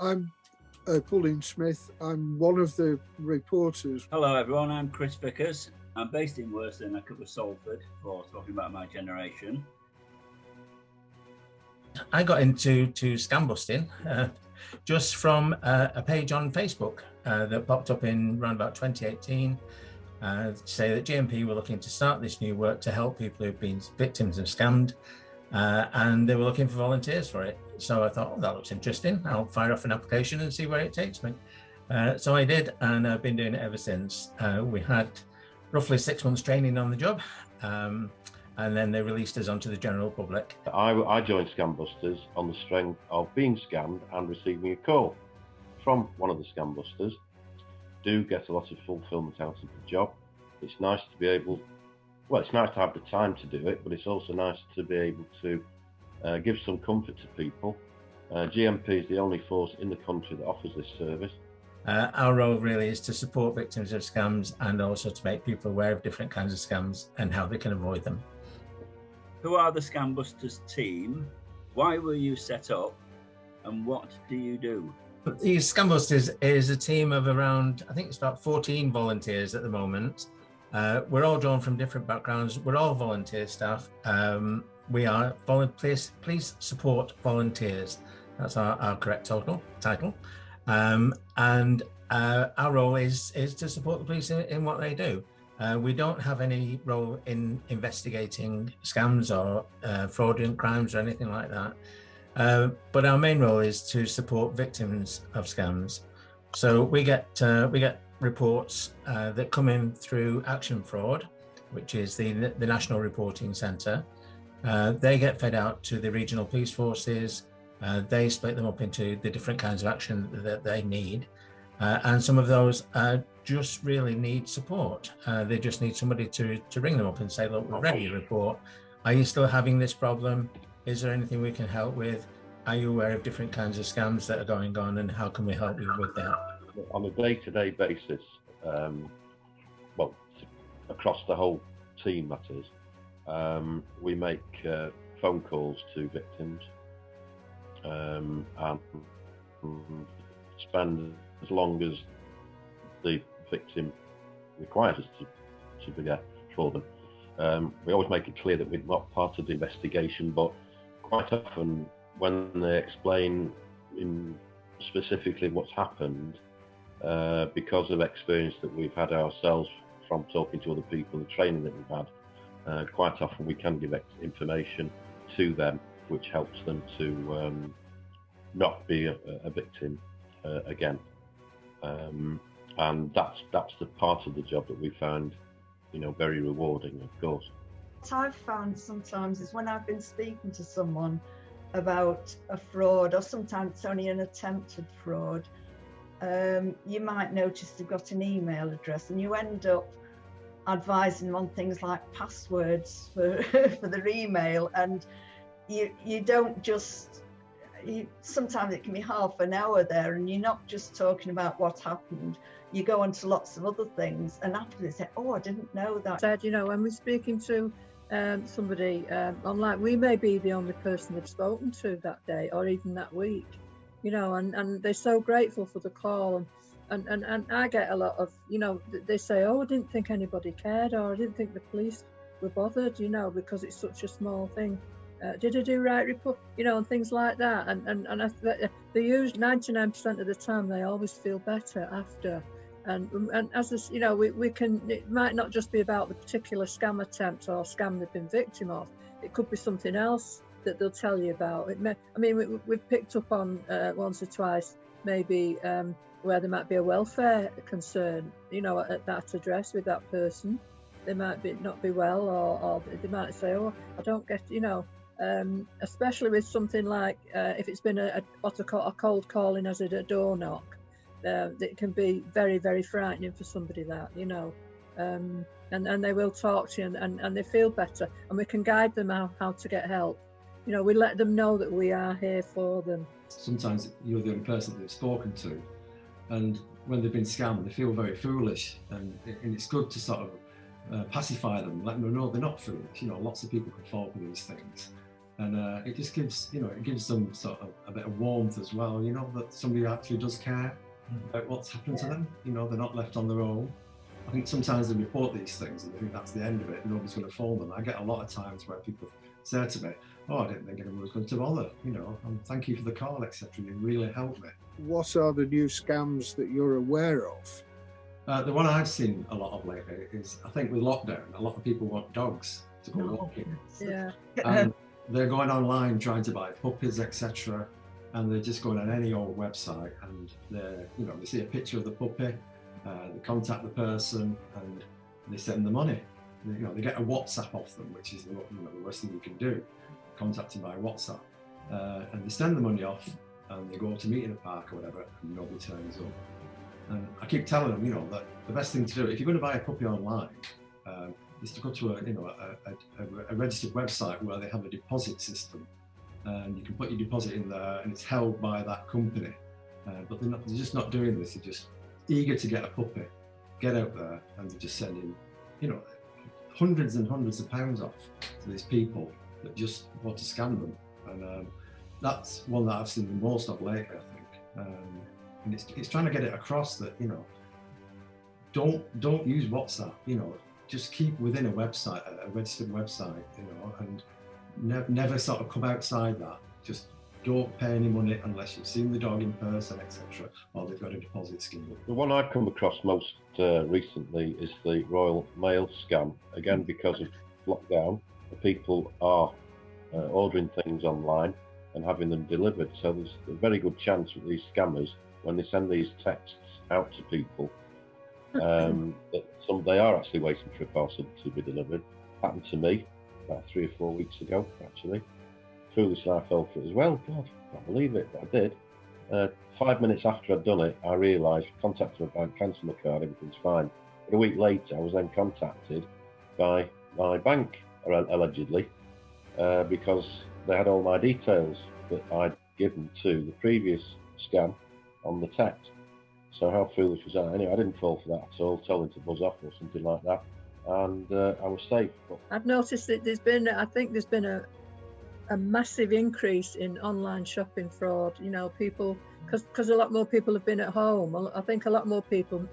I'm Pauline Smith. I'm one of the reporters. Hello everyone, I'm Chris Vickers. I'm based in Worston. I cover Salford for talking about my generation. I got into scam busting just from a page on Facebook that popped up in around about 2018 to say that GMP were looking to start this new work to help people who've been victims of scammed, and they were looking for volunteers for it. So I thought, oh, that looks interesting. I'll fire off an application and see where it takes me. So I did, and I've been doing it ever since. We had roughly 6 months training on the job, and then they released us onto the general public. I joined Scambusters on the strength of being scammed and receiving a call from one of the Scambusters. Do get a lot of fulfilment out of the job. It's nice to be able, well, it's nice to have the time to do it, but it's also nice to be able to give some comfort to people. GMP is the only force in the country that offers this service. Our role really is to support victims of scams and also to make people aware of different kinds of scams and how they can avoid them. Who are the Scambusters team? Why were you set up? And what do you do? The Scambusters is a team of around, I think it's about 14 volunteers at the moment. We're all drawn from different backgrounds. We're all volunteer staff. We are police support volunteers. That's our correct title. And our role is to support the police in what they do. We don't have any role in investigating scams or fraudulent crimes or anything like that. But our main role is to support victims of scams. So we get reports that come in through Action Fraud, which is the National Reporting Centre. They get fed out to the regional police forces. They split them up into the different kinds of action that they need. And some of those just really need support. They just need somebody to ring them up and say, look, we've read your report. Are you still having this problem? Is there anything we can help with? Are you aware of different kinds of scams that are going on, and how can we help you with that? On a day-to-day basis, well, across the whole team, that is, we make phone calls to victims and spend as long as the victim requires us to be there for them. We always make it clear that we're not part of the investigation, but quite often when they explain specifically what's happened, because of experience that we've had ourselves from talking to other people, the training that we've had, quite often we can give information to them which helps them to not be a victim again. And that's the part of the job that we found, very rewarding, of course. What I've found sometimes is when I've been speaking to someone about a fraud, or sometimes it's only an attempted fraud, you might notice they've got an email address, and you end up advising them on things like passwords for their email, and you don't just, sometimes it can be half an hour there, and you're not just talking about what happened. You go on to lots of other things, and after they say, oh, I didn't know that. Said, when we're speaking to somebody online, we may be the only person they've spoken to that day or even that week, and they're so grateful for the call. And I get a lot of, they say, oh, I didn't think anybody cared, or I didn't think the police were bothered, because it's such a small thing. Did I do right report, and things like that. And they use 99% of the time, they always feel better after. And as this, we can, it might not just be about the particular scam attempt or scam they've been victim of. It could be something else that they'll tell you about. We've picked up on once or twice, maybe where there might be a welfare concern, at that address with that person. They might not be well, or they might say, oh, I don't get, especially with something like if it's been a cold calling as a door knock. It can be very, very frightening for somebody that, and they will talk to you and they feel better, and we can guide them how to get help. We let them know that we are here for them. Sometimes you're the only person that they've spoken to, and when they've been scammed, they feel very foolish, and it's good to sort of pacify them, let them know they're not foolish. Lots of people can fall for these things. And it just gives, it gives them sort of a bit of warmth as well, that somebody actually does care about what's happened to them. They're not left on their own. I think sometimes they report these things and they think that's the end of it, nobody's going to phone them. I get a lot of times where people say to me, oh, I didn't think anyone was going to bother, and thank you for the call, etc. You really helped me. What are the new scams that you're aware of? The one I've seen a lot of lately is, I think with lockdown, a lot of people want dogs to go walking. Yeah. And they're going online trying to buy puppies, etc. And they're just going on any old website and they see a picture of the puppy, they contact the person and they send the money. They get a WhatsApp off them, which is the worst thing you can do, contact them by WhatsApp. And they send the money off and they go to meet in a park or whatever and nobody turns up. And I keep telling them, that the best thing to do, if you're going to buy a puppy online, is to go to a registered website where they have a deposit system, and you can put your deposit in there, and it's held by that company. But they're just not doing this. They're just eager to get a puppy, get out there, and they're just sending, hundreds and hundreds of pounds off to these people that just want to scam them. And that's one that I've seen the most of lately, I think. And it's trying to get it across that, don't use WhatsApp, just keep within a website, a registered website, and never sort of come outside that. Just don't pay any money unless you've seen the dog in person, etc., or they've got a deposit scheme. The one I've come across most recently is the Royal Mail scam. Again, because of lockdown, the people are ordering things online and having them delivered. So there's a very good chance with these scammers, when they send these texts out to people, that they are actually waiting for a parcel to be delivered. Happened to me about 3 or 4 weeks ago, actually. Foolishly, I fell for it as well. God, I can't believe it, but I did. 5 minutes after I'd done it, I realised, contacted my bank, cancelled my card, everything's fine. But a week later, I was then contacted by my bank, allegedly, because they had all my details that I'd given to the previous scam on the text. So how foolish was that? Anyway, I didn't fall for that at all, told them to buzz off or something like that, and I was safe. But I've noticed that there's been a massive increase in online shopping fraud. People, because a lot more people have been at home. I think a lot more people,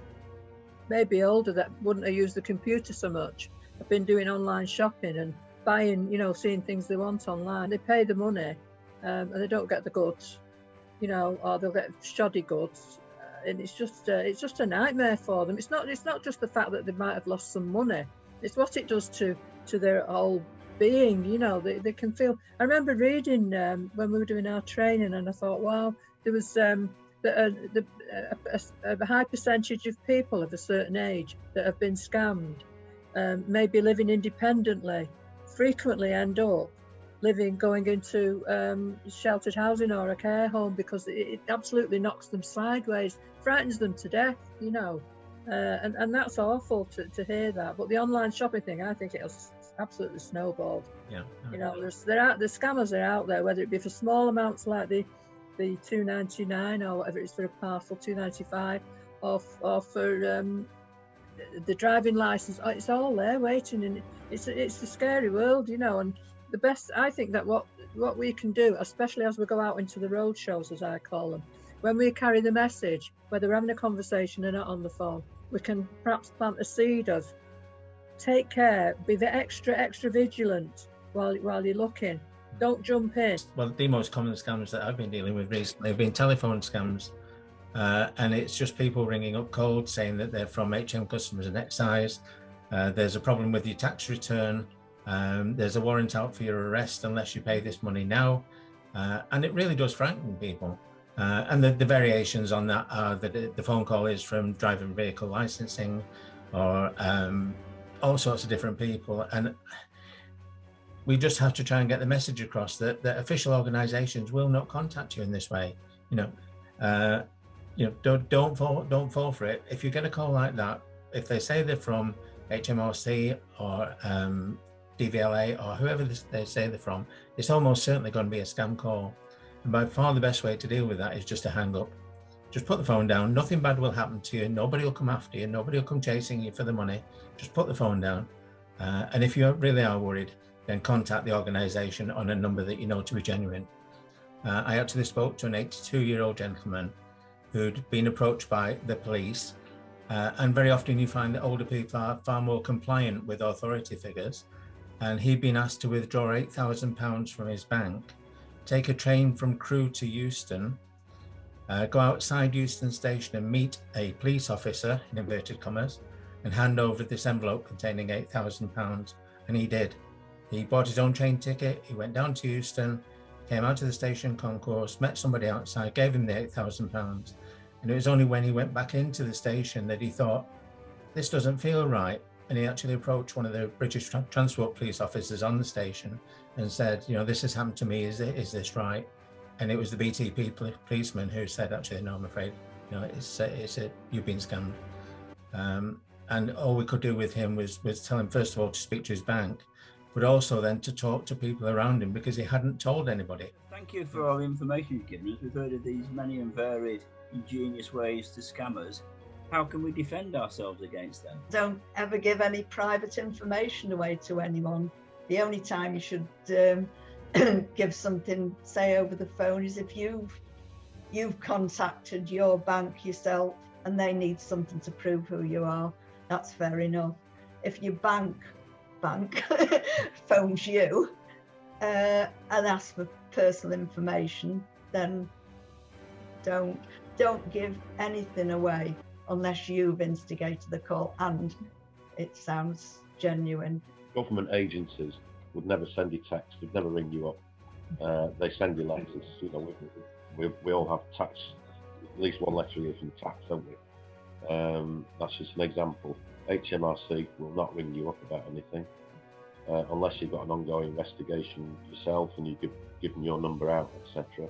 maybe older, that wouldn't have used the computer so much, have been doing online shopping and buying, seeing things they want online. They pay the money and they don't get the goods, or they'll get shoddy goods. And it's just a nightmare for them. It's not just the fact that they might have lost some money. It's what it does to their whole being. They can feel. I remember reading when we were doing our training, and I thought, wow, there was a high percentage of people of a certain age that have been scammed, maybe living independently, frequently end up going into sheltered housing or a care home because it absolutely knocks them sideways, frightens them to death, and that's awful to hear that. But the online shopping thing, I think it has absolutely snowballed. Yeah. The scammers are out there, whether it be for small amounts like the $2.99 or whatever it is for a parcel, $2.95, or for the driving license. It's all there waiting, and it's a scary world, and the best, I think, that what we can do, especially as we go out into the road shows, as I call them, when we carry the message, whether we're having a conversation or not on the phone, we can perhaps plant a seed of take care, be the extra vigilant while you're looking. Don't jump in. Well, the most common scams that I've been dealing with recently have been telephone scams. And it's just people ringing up cold saying that they're from HM Customers and Excise. There's a problem with your tax return. There's a warrant out for your arrest unless you pay this money now. And it really does frighten people. And the variations on that are that the phone call is from driving vehicle licensing or all sorts of different people. And we just have to try and get the message across that official organisations will not contact you in this way. Don't fall for it. If you get a call like that, if they say they're from HMRC or DVLA or whoever they say they're from, it's almost certainly going to be a scam call. And by far the best way to deal with that is just to hang up. Just put the phone down. Nothing bad will happen to you. Nobody will come after you. Nobody will come chasing you for the money. Just put the phone down. And if you really are worried, then contact the organisation on a number that you know to be genuine. I actually spoke to an 82-year-old gentleman who'd been approached by the police, and very often you find that older people are far more compliant with authority figures, and he'd been asked to withdraw £8,000 from his bank, take a train from Crewe to Euston, go outside Euston Station and meet a police officer, in inverted commas, and hand over this envelope containing £8,000, and he did. He bought his own train ticket, he went down to Euston, came out to the station concourse, met somebody outside, gave him the £8,000, and it was only when he went back into the station that he thought, this doesn't feel right, and he actually approached one of the British Transport Police officers on the station and said, you know, this has happened to me, is this right? And it was the BTP policeman who said, actually, no, I'm afraid, you know, you've been scammed. And all we could do with him was tell him, first of all, to speak to his bank, but also then to talk to people around him because he hadn't told anybody. Thank you for all the information you've given us. We've heard of these many and varied ingenious ways to scam us. How can we defend ourselves against them? Don't ever give any private information away to anyone. The only time you should give something, say, over the phone is if you've contacted your bank yourself and they need something to prove who you are. That's fair enough. If your bank phones you and asks for personal information, then don't give anything away unless you've instigated the call and it sounds genuine. Government agencies would never send you text, would never ring you up. They send you letters. You know, we all have tax, at least one letter here from tax, don't we? That's just an example. HMRC will not ring you up about anything unless you've got an ongoing investigation yourself and you give them your number out, etc.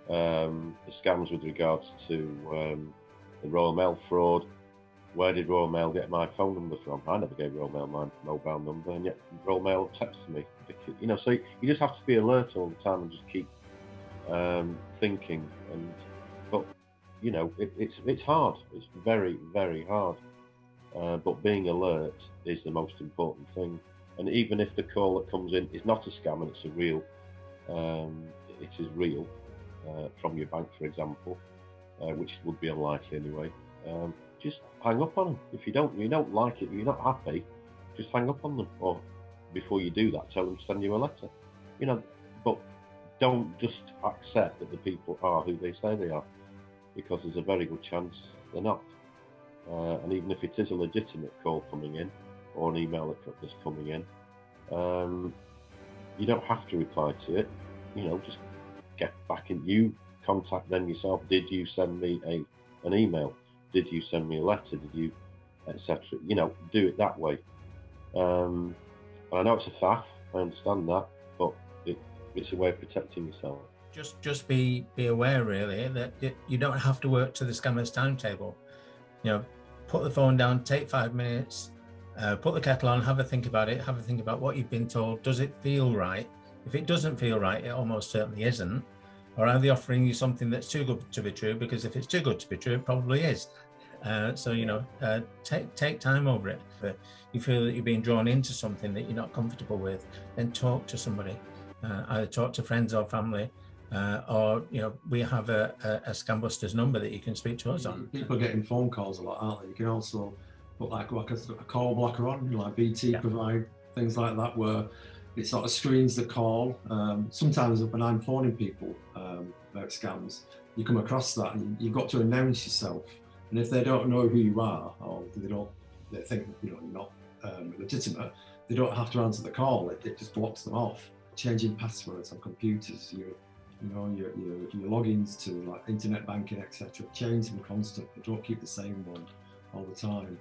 The scams with regards to the Royal Mail fraud, where did Royal Mail get my phone number from? I never gave Royal Mail my mobile number, and yet Royal Mail texted me. You know, so you just have to be alert all the time and just keep thinking. But you know, it's hard. It's very, very hard. But being alert is the most important thing. And even if the call that comes in is not a scam and it's a real, it is real from your bank, for example, which would be unlikely anyway. Just hang up on them. If you don't like it, you're not happy, just hang up on them. Or before you do that, tell them to send you a letter. You know, but don't just accept that the people are who they say they are, because there's a very good chance they're not. And even if it is a legitimate call coming in or an email that's coming in, you don't have to reply to it. You know, just get back in. You contact them yourself. Did you send me an email? Did you send me a letter? Did you, etc. You know, do it that way. And I know it's a faff. I understand that, but it's a way of protecting yourself. Just be aware, really, that you don't have to work to the scammer's timetable. You know, put the phone down, take 5 minutes, put the kettle on, have a think about it, have a think about what you've been told. Does it feel right? If it doesn't feel right, it almost certainly isn't. Or are they offering you something that's too good to be true? Because if it's too good to be true, it probably is. So, you know, take time over it. If you feel that you're being drawn into something that you're not comfortable with, then talk to somebody. Either talk to friends or family, or, you know, we have a Scambusters number that you can speak to us on. People are getting phone calls a lot, aren't they? You can also put like a call blocker on, like BT provide things like that, where it sort of screens the call. Sometimes when I'm phoning people about scams, you come across that and you've got to announce yourself. And if they don't know who you are, or they think, you know, you're not legitimate, they don't have to answer the call. It just blocks them off. Changing passwords on computers, your logins to like internet banking, etc. Change them constantly. Don't keep the same one all the time,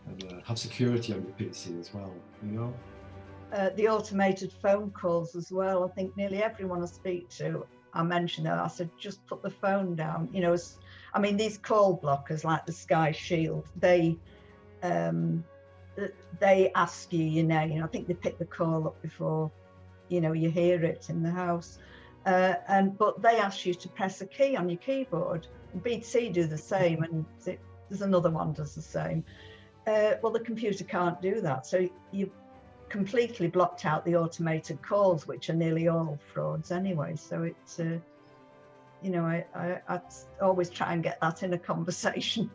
and have security on your PC as well. You know. The automated phone calls as well. I think nearly everyone I speak to, I mentioned that. I said, just put the phone down. You know, I mean, these call blockers like the Sky Shield, they ask you your name. I think they pick the call up before, you know, you hear it in the house. But they ask you to press a key on your keyboard. BT do the same, and there's another one does the same. Well, the computer can't do that. So completely blocked out the automated calls, which are nearly all frauds anyway. So it's, you know, I always try and get that in a conversation.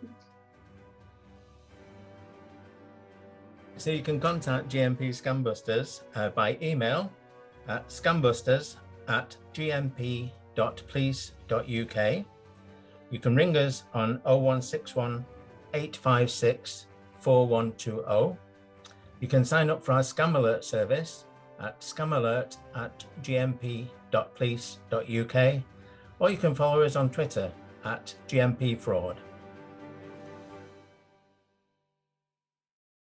So you can contact GMP Scambusters by email at scambusters@gmp.police.uk. You can ring us on 0161 856 4120. You can sign up for our Scam Alert service at scamalert@gmp.police.uk, or you can follow us on Twitter @GMP Fraud.